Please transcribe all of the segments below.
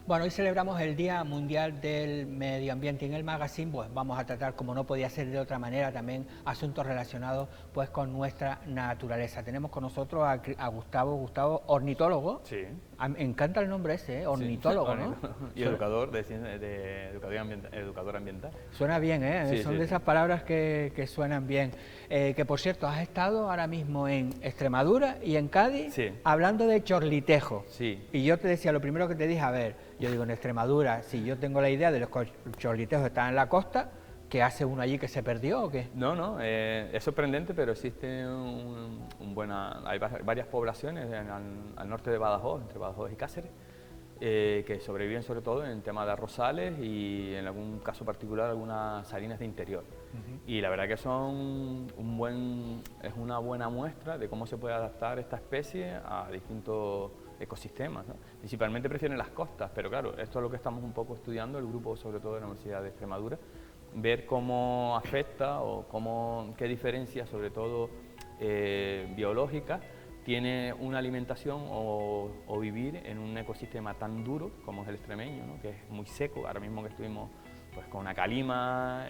Bueno, hoy celebramos el Día Mundial del Medio Ambiente y en el magazine pues vamos a tratar, como no podía ser de otra manera, también asuntos relacionados pues con nuestra naturaleza. Tenemos con nosotros a Gustavo, ornitólogo. Sí. Me encanta el nombre ese, ornitólogo, ¿no? Y educador educador ambiental. Suena bien, ¿eh? Sí, Son sí, de esas palabras que suenan bien. Que por cierto, has estado ahora mismo en Extremadura y en Cádiz Sí. hablando de chorlitejo. Sí. Y yo te decía, lo primero que te dije, a ver, yo digo, en Extremadura, si yo tengo la idea de los chorlitejos que están en la costa, ¿qué hace uno allí que se perdió o qué? No, es sorprendente, pero existe hay varias poblaciones al norte de Badajoz, entre Badajoz y Cáceres, que sobreviven sobre todo en tema de arrozales y en algún caso particular algunas salinas de interior. Y la verdad que son es una buena muestra de cómo se puede adaptar esta especie a distintos ecosistemas, ¿no? Principalmente prefieren las costas, pero claro, esto es lo que estamos un poco estudiando, el grupo sobre todo de la Universidad de Extremadura, ver cómo afecta o qué diferencias, sobre todo biológicas, tiene una alimentación o vivir en un ecosistema tan duro como es el extremeño, ¿no? Que es muy seco. Ahora mismo que estuvimos pues, con una calima,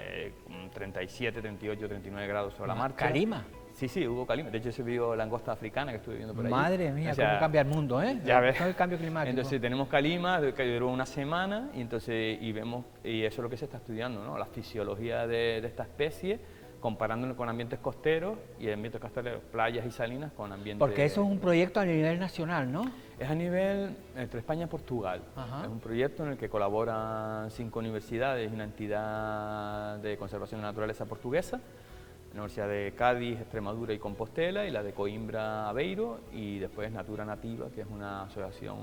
con 37, 38, 39 grados sobre la marcha. ¿Calima? Sí, hubo calima. De hecho, se vio langosta africana que estuve viendo por ahí. Madre mía, o sea, cómo cambia el mundo, ¿eh? Ya ves. Todo el cambio climático. Entonces tenemos calima que duró una semana y entonces vemos, y eso es lo que se está estudiando, ¿no? La fisiología de esta especie, comparándolo con ambientes costeros y ambientes costeros, playas y salinas con ambientes... Porque eso es un proyecto a nivel nacional, ¿no? Es a nivel entre España y Portugal. Ajá. Es un proyecto en el que colaboran 5 universidades y una entidad de conservación de la naturaleza portuguesa, la Universidad de Cádiz, Extremadura y Compostela, y la de Coimbra, Aveiro, y después Natura Nativa, que es una asociación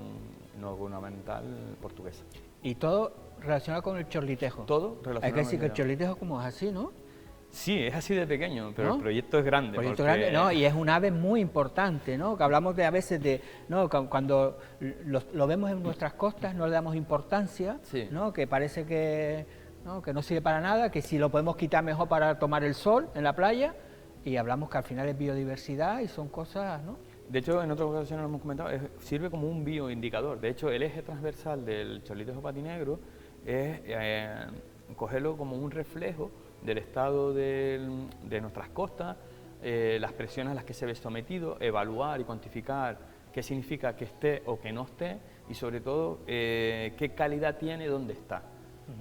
no gubernamental portuguesa. Y todo relacionado con el chorlitejo. Todo relacionado. Hay que decir que el chorlitejo como es así, ¿no? Sí, es así de pequeño, pero ¿no? el proyecto es grande. El proyecto grande, ¿no? Y es un ave muy importante, ¿no? Que hablamos de a veces de, ¿no? Cuando lo vemos en nuestras costas no le damos importancia, sí. ¿no? Que parece que no sirve para nada, que si lo podemos quitar mejor para tomar el sol en la playa, y hablamos que al final es biodiversidad y son cosas, ¿no? De hecho, en otras ocasiones lo hemos comentado, sirve como un bioindicador. De hecho, el eje transversal del chorlitejo patinegro es cogerlo como un reflejo del estado de nuestras costas, las presiones a las que se ve sometido, evaluar y cuantificar qué significa que esté o que no esté y sobre todo qué calidad tiene, dónde está.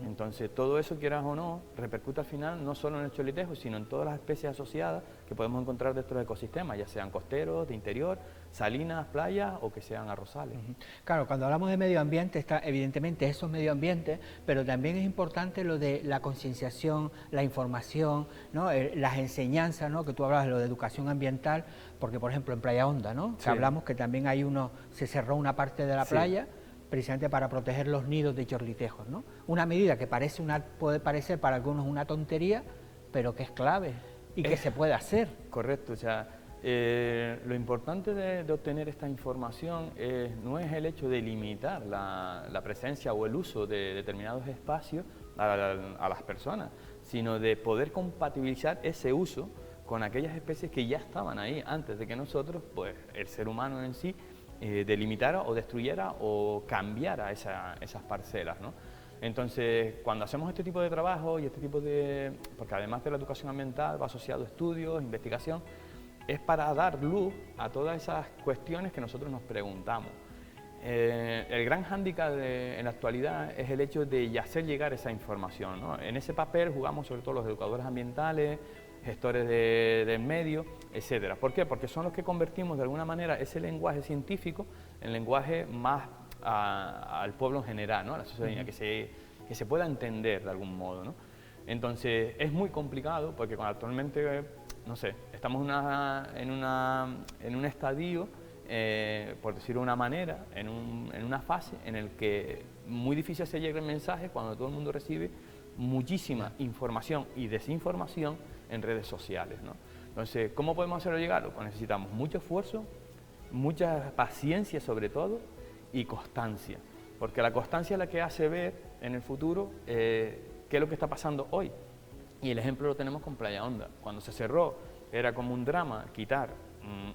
Entonces, todo eso, quieras o no, repercute al final no solo en el chorlitejo, sino en todas las especies asociadas que podemos encontrar dentro del ecosistema, ya sean costeros, de interior, salinas, playas o que sean arrozales. Claro, cuando hablamos de medio ambiente está evidentemente esos medio ambientes, pero también es importante lo de la concienciación, la información, ¿no? Las enseñanzas, ¿no? Que tú hablabas de lo de educación ambiental, porque por ejemplo en Playa Honda, ¿no? Sí. Que hablamos que también se cerró una parte de la playa, precisamente para proteger los nidos de chorlitejos, ¿no? Una medida que puede parecer para algunos una tontería, pero que es clave y que se puede hacer. Correcto, o sea, lo importante de obtener esta información no es el hecho de limitar la presencia o el uso de determinados espacios a las personas, sino de poder compatibilizar ese uso con aquellas especies que ya estaban ahí antes de que nosotros, pues el ser humano en sí, delimitara o destruyera o cambiara esas parcelas, ¿no? Entonces, cuando hacemos este tipo de trabajo y este tipo de... porque además de la educación ambiental va asociado a estudios, investigación, es para dar luz a todas esas cuestiones que nosotros nos preguntamos. El gran hándicap en la actualidad es el hecho de hacer llegar esa información, ¿no? En ese papel jugamos sobre todo los educadores ambientales, gestores del medio, etcétera. ¿Por qué? Porque son los que convertimos de alguna manera ese lenguaje científico en lenguaje más al pueblo en general, ¿no? A la ciudadanía, que se pueda entender de algún modo, ¿no? Entonces es muy complicado porque actualmente, no sé, estamos en un estadio, por decirlo de una manera, en una fase en el que muy difícil se llega el mensaje cuando todo el mundo recibe muchísima información y desinformación en redes sociales, ¿no? Entonces, ¿cómo podemos hacerlo llegar? Pues necesitamos mucho esfuerzo, mucha paciencia sobre todo y constancia, porque la constancia es la que hace ver en el futuro qué es lo que está pasando hoy. Y el ejemplo lo tenemos con Playa Honda. Cuando se cerró era como un drama quitar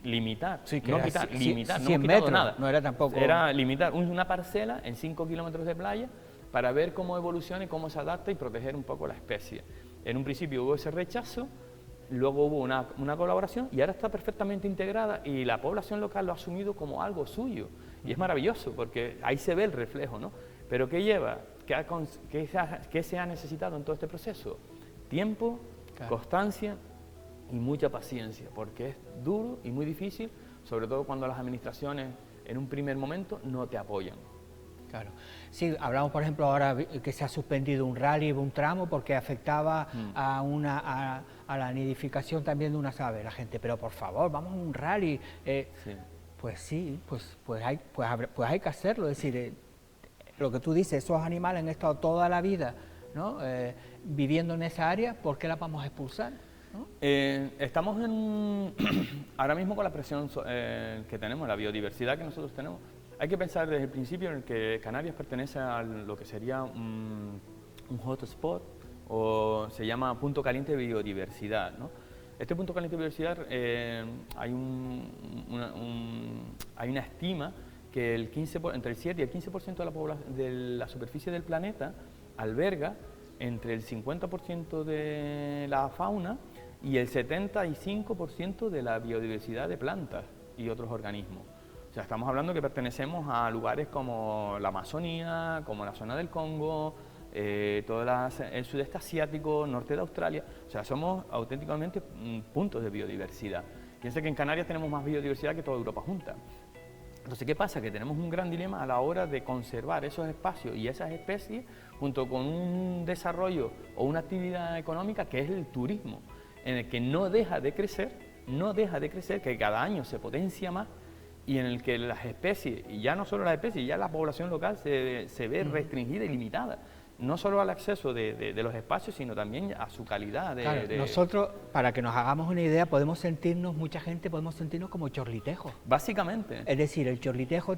limitar, Sí, que no era quitar, ci- limitar, no 100 hemos quitado metros, nada. no era tampoco... Era limitar una parcela en 5 kilómetros de playa para ver cómo evoluciona y cómo se adapta y proteger un poco la especie. En un principio hubo ese rechazo, luego hubo una colaboración y ahora está perfectamente integrada y la población local lo ha asumido como algo suyo. Y es maravilloso porque ahí se ve el reflejo, ¿no? Pero ¿qué lleva? ¿Qué se ha necesitado en todo este proceso? Tiempo, Claro. constancia y mucha paciencia, porque es duro y muy difícil, sobre todo cuando las administraciones en un primer momento no te apoyan. Claro. Sí, hablamos, por ejemplo, ahora que se ha suspendido un rally, un tramo, porque afectaba a la nidificación también de unas aves. La gente, pero por favor, vamos a un rally. Sí. Pues sí, pues hay que hacerlo. Es decir, lo que tú dices, esos animales han estado toda la vida, ¿no? Viviendo en esa área, ¿por qué las vamos a expulsar? ¿No? Estamos ahora mismo con la presión que tenemos, la biodiversidad que nosotros tenemos. Hay que pensar desde el principio en que Canarias pertenece a lo que sería un hotspot o se llama punto caliente de biodiversidad, ¿no? Este punto caliente de biodiversidad hay una estima que entre el 7 y el 15% de la superficie del planeta alberga entre el 50% de la fauna y el 75% de la biodiversidad de plantas y otros organismos. O sea, estamos hablando que pertenecemos a lugares como la Amazonía, como la zona del Congo, todo el sudeste asiático, norte de Australia. O sea, somos auténticamente puntos de biodiversidad. Piensa que en Canarias tenemos más biodiversidad que toda Europa junta. Entonces, ¿qué pasa? Que tenemos un gran dilema a la hora de conservar esos espacios y esas especies junto con un desarrollo o una actividad económica que es el turismo, en el que no deja de crecer, que cada año se potencia más y en el que las especies, y ya no solo las especies, ya la población local se ve restringida y limitada. No solo al acceso de los espacios, sino también a su calidad. Claro, nosotros, para que nos hagamos una idea, mucha gente podemos sentirnos como chorlitejos. Básicamente. Es decir, el chorlitejo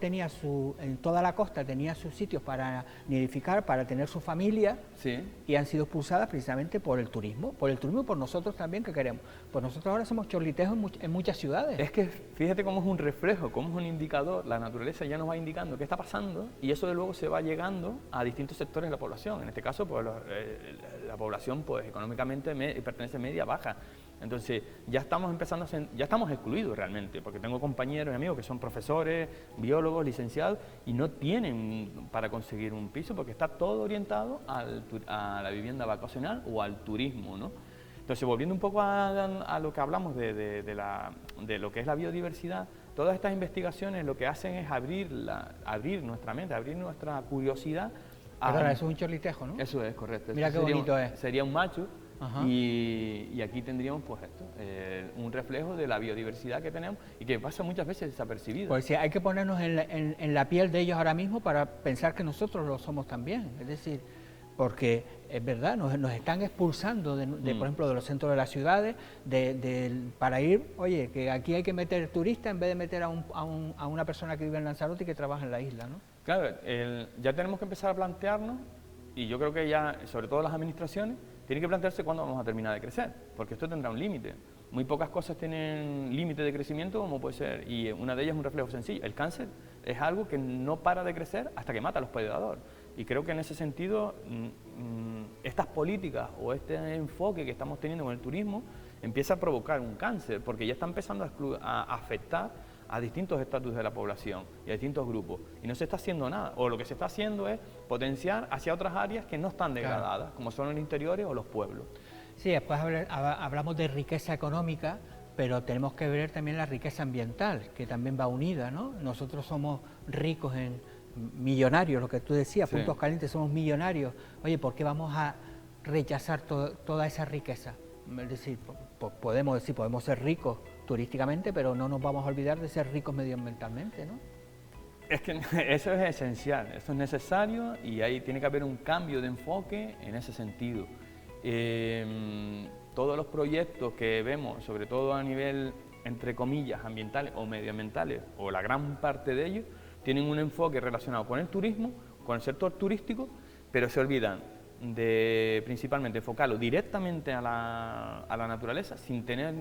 en toda la costa tenía sus sitios para nidificar, para tener su familia, Sí. y han sido expulsadas precisamente por el turismo y por nosotros también que queremos. Pues nosotros ahora somos chorlitejos en muchas ciudades. Es que fíjate cómo es un reflejo, cómo es un indicador, la naturaleza ya nos va indicando qué está pasando y eso de luego se va llegando a distintos sectores de la población. En este caso, pues la población pues económicamente pertenece media baja. Entonces ya estamos ya estamos excluidos realmente, porque tengo compañeros y amigos que son profesores, biólogos, licenciados y no tienen para conseguir un piso porque está todo orientado a la vivienda vacacional o al turismo, ¿no? Entonces, volviendo un poco a lo que hablamos de lo que es la biodiversidad, todas estas investigaciones lo que hacen es abrir nuestra mente, abrir nuestra curiosidad. Perdona, eso es un chorlitejo, ¿no? Eso es, correcto. Mira qué bonito es. Sería un macho. Ajá. Y aquí tendríamos pues esto, un reflejo de la biodiversidad que tenemos y que pasa muchas veces desapercibido. Pues sí, hay que ponernos en la piel de ellos ahora mismo para pensar que nosotros lo somos también. Es decir, porque es verdad, nos están expulsando, por ejemplo, de los centros de las ciudades, para ir, oye, que aquí hay que meter turistas en vez de meter a una persona que vive en Lanzarote y que trabaja en la isla, ¿no? Claro, ya tenemos que empezar a plantearnos, y yo creo que ya, sobre todo las administraciones, tienen que plantearse cuándo vamos a terminar de crecer, porque esto tendrá un límite. Muy pocas cosas tienen límite de crecimiento, como puede ser, y una de ellas es un reflejo sencillo. El cáncer es algo que no para de crecer hasta que mata a los predadores. Y creo que en ese sentido, estas políticas o este enfoque que estamos teniendo con el turismo empieza a provocar un cáncer, porque ya está empezando a afectar a distintos estatus de la población y a distintos grupos. Y no se está haciendo nada, o lo que se está haciendo es potenciar hacia otras áreas que no están degradadas, claro, como son los interiores o los pueblos. Sí, después hablamos de riqueza económica, pero tenemos que ver también la riqueza ambiental, que también va unida, ¿no? Nosotros somos ricos millonarios, lo que tú decías, sí. Puntos calientes, somos millonarios. Oye, ¿por qué vamos a rechazar toda esa riqueza? Es decir, podemos ser ricos turísticamente, pero no nos vamos a olvidar de ser ricos medioambientalmente, ¿no? Es que eso es esencial, eso es necesario y ahí tiene que haber un cambio de enfoque en ese sentido. Todos los proyectos que vemos, sobre todo a nivel, entre comillas, ambientales o medioambientales, o la gran parte de ellos, tienen un enfoque relacionado con el turismo, con el sector turístico, pero se olvidan de principalmente enfocarlo directamente a la naturaleza sin tener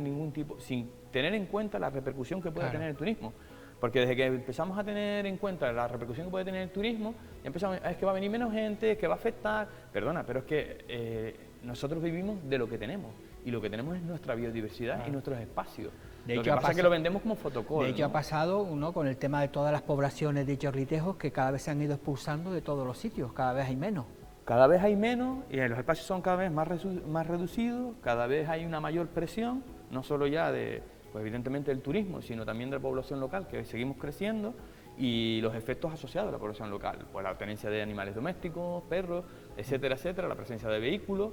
sin tener en cuenta la repercusión que puede tener el turismo. Porque desde que empezamos a tener en cuenta la repercusión que puede tener el turismo, ya empezamos, es que va a venir menos gente, es que va a afectar. Perdona, pero es que nosotros vivimos de lo que tenemos, y lo que tenemos es nuestra biodiversidad y nuestros espacios. Lo que pasa es que lo vendemos como fotocall. De hecho, ¿no? ha pasado con el tema de todas las poblaciones de chorritejos que cada vez se han ido expulsando de todos los sitios, cada vez hay menos. Cada vez hay menos y los espacios son cada vez más reducidos, cada vez hay una mayor presión, no solo ya de, pues evidentemente del turismo, sino también de la población local, que seguimos creciendo, y los efectos asociados a la población local, pues la tenencia de animales domésticos, perros, etcétera, etcétera, la presencia de vehículos,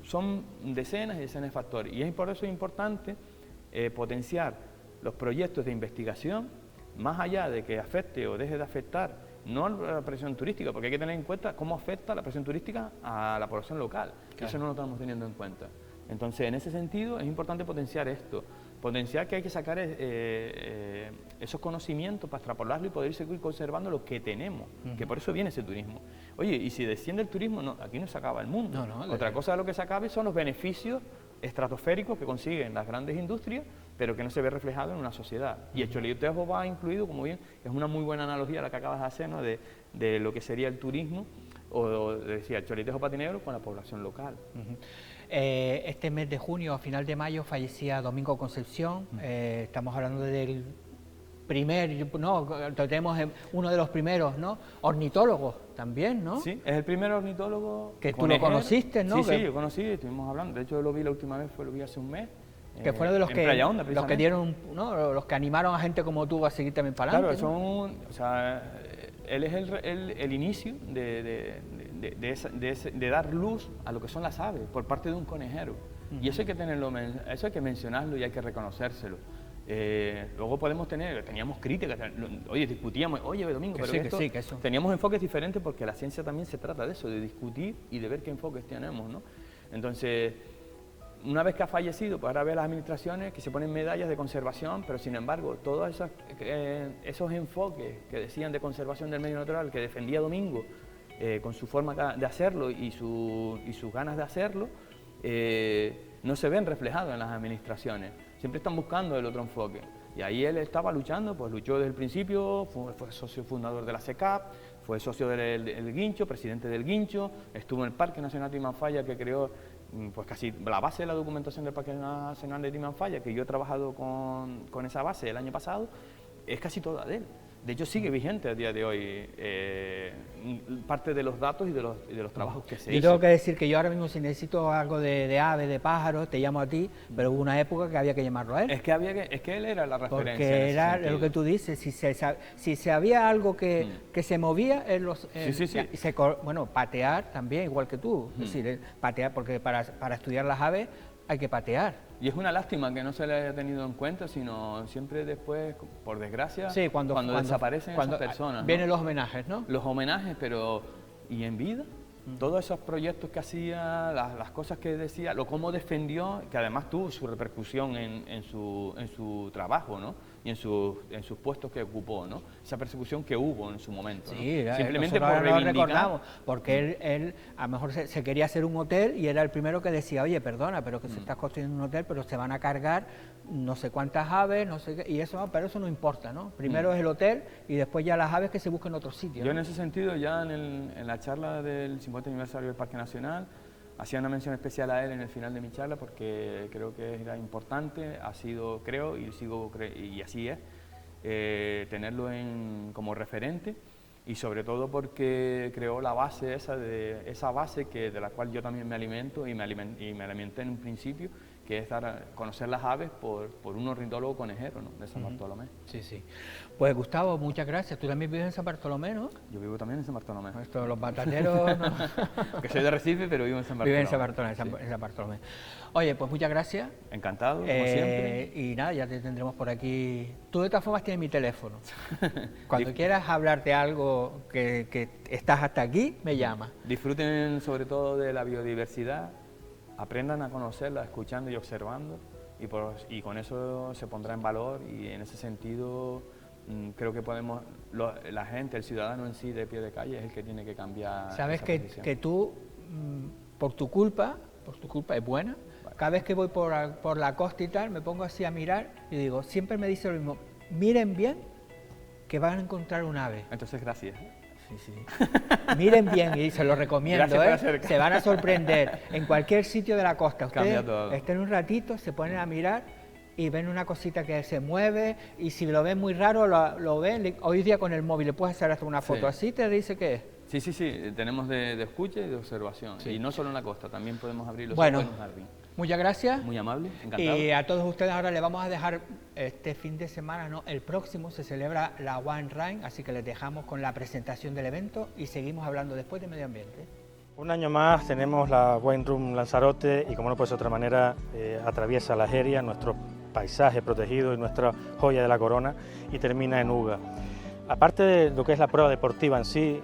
son decenas y decenas de factores, y por eso es importante potenciar los proyectos de investigación, más allá de que afecte o deje de afectar, no a la presión turística, porque hay que tener en cuenta cómo afecta la presión turística a la población local, que eso no lo estamos teniendo en cuenta. Entonces, en ese sentido, es importante potenciar esto, potenciar que hay que sacar esos conocimientos para extrapolarlo y poder seguir conservando lo que tenemos, que por eso viene ese turismo. Oye, y si desciende el turismo, no, aquí no se acaba el mundo. Otra cosa de lo que se acabe son los beneficios estratosféricos que consiguen las grandes industrias, pero que no se ve reflejado en una sociedad. Y el chorlitejo va incluido, como bien, es una muy buena analogía la que acabas de hacer, ¿no? de lo que sería el turismo, o decía, el chorlitejo patinegro con la población local. Este mes de junio, a final de mayo, fallecía Domingo Concepción. Estamos hablando del primer, ¿no? Tenemos uno de los primeros, ¿no? Ornitólogos también, ¿no? Sí, es el primer ornitólogo. Que tú lo conociste, ¿no? Sí, yo conocí, estuvimos hablando. De hecho, lo vi la última vez, lo vi hace un mes. Que fueron de los que dieron, ¿no? Los que animaron a gente como tú a seguir también para adelante. Claro, ¿no? O sea, él es el inicio de dar luz a lo que son las aves por parte de un conejero. Y eso hay que tenerlo, eso hay que mencionarlo y hay que reconocérselo. Luego teníamos críticas, oye, discutíamos, oye, Domingo, pero teníamos enfoques diferentes porque la ciencia también se trata de eso, de discutir y de ver qué enfoques tenemos, ¿no? Entonces, una vez que ha fallecido, pues ahora ve las administraciones que se ponen medallas de conservación, pero sin embargo, todos esos enfoques que decían de conservación del medio natural, que defendía Domingo, con su forma de hacerlo y sus ganas de hacerlo, no se ven reflejados en las administraciones. Siempre están buscando el otro enfoque. Y ahí él estaba luchando, pues luchó desde el principio, fue socio fundador de la CECAP, fue socio del Guincho, presidente del Guincho, estuvo en el Parque Nacional de Timanfaya, que creó pues casi la base de la documentación del Parque Nacional de Timanfaya, que yo he trabajado con esa base el año pasado, es casi toda de él. De hecho, sigue vigente a día de hoy parte de los datos y de los trabajos que se hizo. Yo tengo que decir que yo ahora mismo, si necesito algo de aves, de pájaros, te llamo a ti, pero hubo una época que había que llamarlo a él. Es que él era la referencia. Porque era lo que tú dices, si se había algo que se movía, bueno, patear también, igual que tú. Es decir, patear, porque para estudiar las aves hay que patear. Y es una lástima que no se le haya tenido en cuenta, sino siempre después, por desgracia, cuando desaparecen esas personas. Vienen los homenajes, ¿no? Los homenajes, pero ¿y en vida? Todos esos proyectos que hacía, las cosas que decía, cómo defendió, que además tuvo su repercusión en su trabajo, ¿no? Y en sus puestos que ocupó, ¿no? Esa persecución que hubo en su momento, ¿no? Sí, simplemente por reivindicar. Lo recordamos, porque él a lo mejor se quería hacer un hotel y era el primero que decía, oye, perdona, pero que se está construyendo un hotel, pero se van a cargar no sé cuántas aves, no sé qué, y eso, pero eso no importa, ¿no? Primero es el hotel y después ya las aves que se busquen en otro sitio. Yo en ese sentido, ya en la charla del 50 aniversario del Parque Nacional, hacía una mención especial a él en el final de mi charla porque creo que era importante, ha sido, creo, y así es, tenerlo como referente, y sobre todo porque creó la base esa base de la cual yo también me alimento y me alimenté en un principio, que es conocer las aves por un ornitólogo conejero, ¿no? De San Bartolomé. Sí, sí. Pues Gustavo, muchas gracias. Tú también vives en San Bartolomé, ¿no? Yo vivo también en San Bartolomé. Los batateros... ¿no? Que soy de Recife, pero vivo en San Bartolomé. Vive en San Bartolomé. Oye, pues muchas gracias. Encantado, como siempre. Y nada, ya te tendremos por aquí. Tú de todas formas tienes mi teléfono. Cuando quieras hablar de algo que estás hasta aquí, me llamas. Disfruten sobre todo de la biodiversidad, aprendan a conocerla escuchando y observando, y con eso se pondrá en valor, y en ese sentido creo que podemos, la gente, el ciudadano en sí de pie de calle es el que tiene que cambiar. Sabes esa posición. que tú, por tu culpa es buena, cada vez que voy por la costa y tal, me pongo así a mirar y digo, siempre me dice lo mismo, miren bien que van a encontrar un ave. Entonces, gracias. Sí. Miren bien, y se lo recomiendo, se van a sorprender. En cualquier sitio de la costa, ustedes estén un ratito, se ponen a mirar y ven una cosita que se mueve, y si lo ven muy raro, lo ven. Hoy día con el móvil le puedes hacer hasta una foto, así te dice qué es. Sí, tenemos de escucha y de observación. Sí. Y no solo en la costa, también podemos abrir los ojos en un jardín. Muchas gracias. Muy amable, encantado. Y a todos ustedes ahora les vamos a dejar este fin de semana, no, el próximo se celebra la Wine Rime, así que les dejamos con la presentación del evento y seguimos hablando después de medio ambiente. Un año más tenemos la Wine Room Lanzarote y, como no puede ser de otra manera, atraviesa la Jeria, nuestro paisaje protegido y nuestra joya de la corona, y termina en Uga. Aparte de lo que es la prueba deportiva en sí,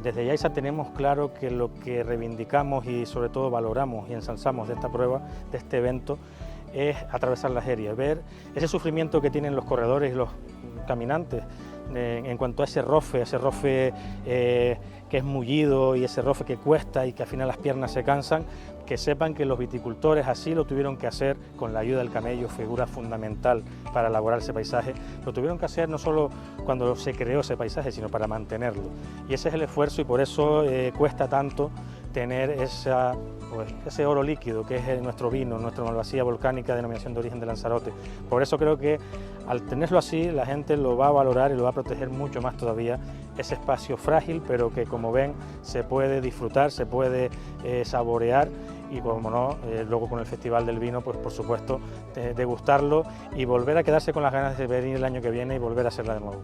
desde Yaiza tenemos claro que lo que reivindicamos y sobre todo valoramos y ensalzamos de esta prueba, de este evento, es atravesar la Jeria, ver ese sufrimiento que tienen los corredores y los caminantes en cuanto a ese rofe que es mullido y ese rofe que cuesta y que al final las piernas se cansan, que sepan que los viticultores así lo tuvieron que hacer con la ayuda del camello, figura fundamental para elaborar ese paisaje. Lo tuvieron que hacer no solo cuando se creó ese paisaje, sino para mantenerlo. Y ese es el esfuerzo, y por eso cuesta tanto tener ese oro líquido que es nuestro vino, nuestra Malvasía volcánica, denominación de origen de Lanzarote. Por eso creo que al tenerlo así, la gente lo va a valorar y lo va a proteger mucho más todavía, ese espacio frágil, pero que, como ven, se puede disfrutar, se puede saborear, y como no, luego con el Festival del Vino, pues por supuesto, degustarlo y volver a quedarse con las ganas de venir el año que viene y volver a hacerla de nuevo.